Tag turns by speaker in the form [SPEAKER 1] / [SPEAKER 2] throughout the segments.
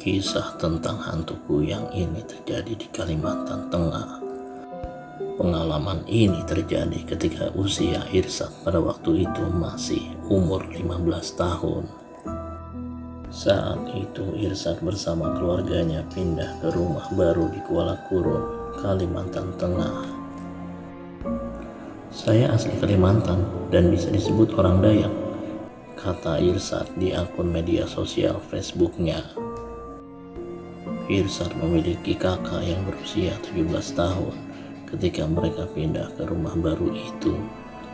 [SPEAKER 1] Kisah tentang hantu kuyang ini terjadi di Kalimantan Tengah. Pengalaman ini terjadi ketika usia Irsad pada waktu itu masih umur 15 tahun. Saat itu Irsad bersama keluarganya pindah ke rumah baru di Kuala Kurun, Kalimantan Tengah. Saya asli Kalimantan dan bisa disebut orang Dayak, kata Irsad di akun media sosial Facebooknya. Irsad memiliki kakak yang berusia 17 tahun. Ketika mereka pindah ke rumah baru itu,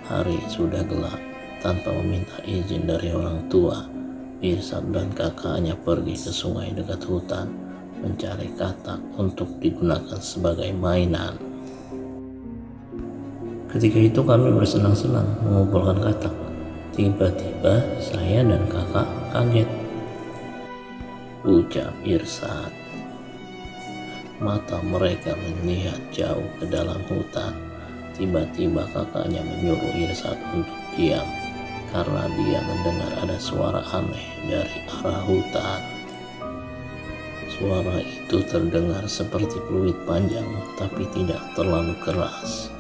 [SPEAKER 1] hari sudah gelap. Tanpa meminta izin dari orang tua, Irsad dan kakaknya pergi ke sungai dekat hutan mencari katak untuk digunakan sebagai mainan. Ketika itu kami bersenang-senang mengumpulkan katak. Tiba-tiba saya dan kakak kaget, ucap Irsad. Mata mereka melihat jauh ke dalam hutan. Tiba-tiba kakaknya menyuruh Irsad untuk diam karena dia mendengar ada suara aneh dari arah hutan. Suara itu terdengar seperti fluid panjang tapi tidak terlalu keras.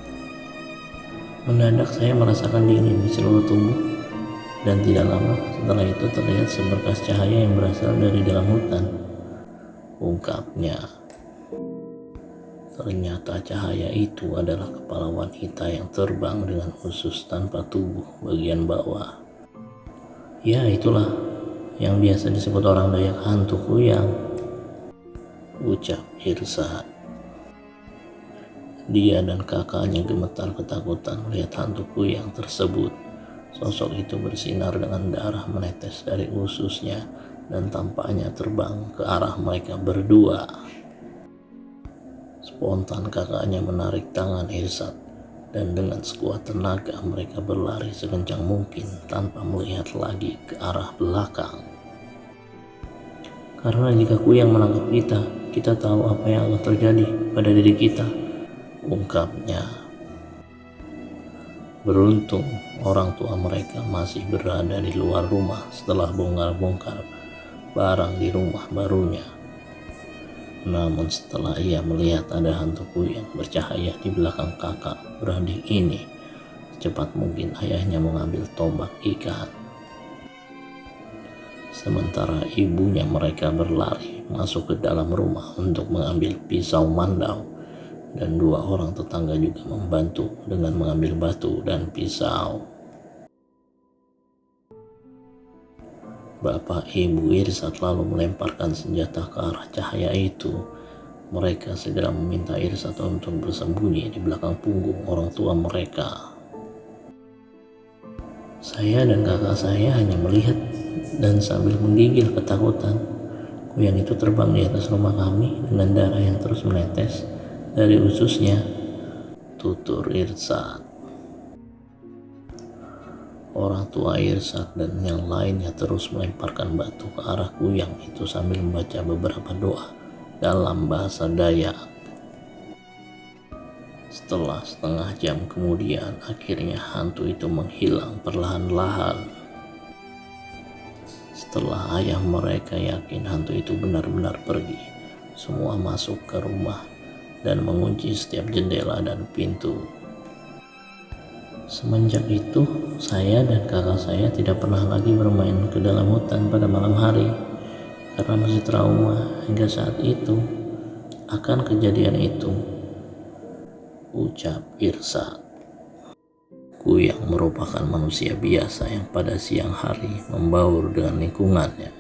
[SPEAKER 1] Mendadak saya merasakan dingin di seluruh tubuh dan tidak lama setelah itu terlihat seberkas cahaya yang berasal dari dalam hutan, ungkapnya. Ternyata cahaya itu adalah kepala wanita yang terbang dengan usus tanpa tubuh bagian bawah. Ya, itulah yang biasa disebut orang Dayak hantu kuyang, ucap Irsad. Dia dan kakaknya gemetar ketakutan melihat hantu kuyang tersebut. Sosok itu bersinar dengan darah menetes dari ususnya dan tampaknya terbang ke arah mereka berdua. Spontan kakaknya menarik tangan Irsad dan dengan sekuat tenaga mereka berlari sekencang mungkin tanpa melihat lagi ke arah belakang. Karena jika kuyang menangkap kita tahu apa yang akan terjadi pada diri kita, ungkapnya. Beruntung orang tua mereka masih berada di luar rumah setelah bongkar-bongkar barang di rumah barunya. Namun setelah ia melihat ada hantu kuyang bercahaya di belakang kakak beradik ini, secepat mungkin ayahnya mengambil tombak ikan. Sementara ibunya mereka berlari masuk ke dalam rumah untuk mengambil pisau mandau, dan dua orang tetangga juga membantu dengan mengambil batu dan pisau. Bapak ibu Irsad lalu melemparkan senjata ke arah cahaya itu. Mereka segera meminta Irsad untuk bersembunyi di belakang punggung orang tua mereka. Saya dan kakak saya hanya melihat dan sambil menggigil ketakutan. Kuyang itu terbang di atas rumah kami dengan darah yang terus menetes dari ususnya, tutur Irsad. Orang tua Irsad dan yang lainnya terus melemparkan batu ke arah kuyang itu sambil membaca beberapa doa dalam bahasa Dayak. Setelah setengah jam kemudian, akhirnya hantu itu menghilang perlahan-lahan. Setelah ayah mereka yakin hantu itu benar-benar pergi, semua masuk ke rumah dan mengunci setiap jendela dan pintu. Semenjak itu, saya dan kakak saya tidak pernah lagi bermain ke dalam hutan pada malam hari karena masih trauma hingga saat itu akan kejadian itu, ucap Irsad. Kuyang merupakan manusia biasa yang pada siang hari membaur dengan lingkungannya,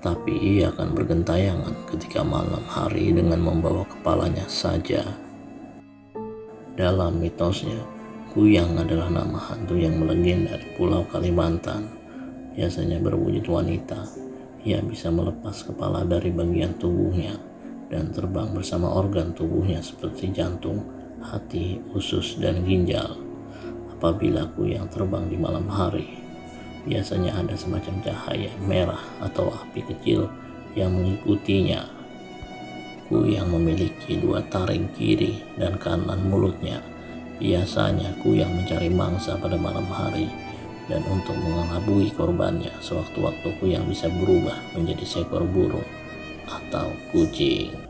[SPEAKER 1] tapi ia akan bergentayangan ketika malam hari dengan membawa kepalanya saja. Dalam mitosnya, kuyang adalah nama hantu yang melegenda di Pulau Kalimantan. Biasanya berwujud wanita. Ia bisa melepas kepala dari bagian tubuhnya dan terbang bersama organ tubuhnya seperti jantung, hati, usus, dan ginjal. Apabila kuyang terbang di malam hari, biasanya ada semacam cahaya merah atau api kecil yang mengikutinya. Kuyang memiliki dua taring kiri dan kanan mulutnya. Biasanya kuyang mencari mangsa pada malam hari dan untuk mengelabui korbannya. Sewaktu-waktu kuyang bisa berubah menjadi seekor burung atau kucing.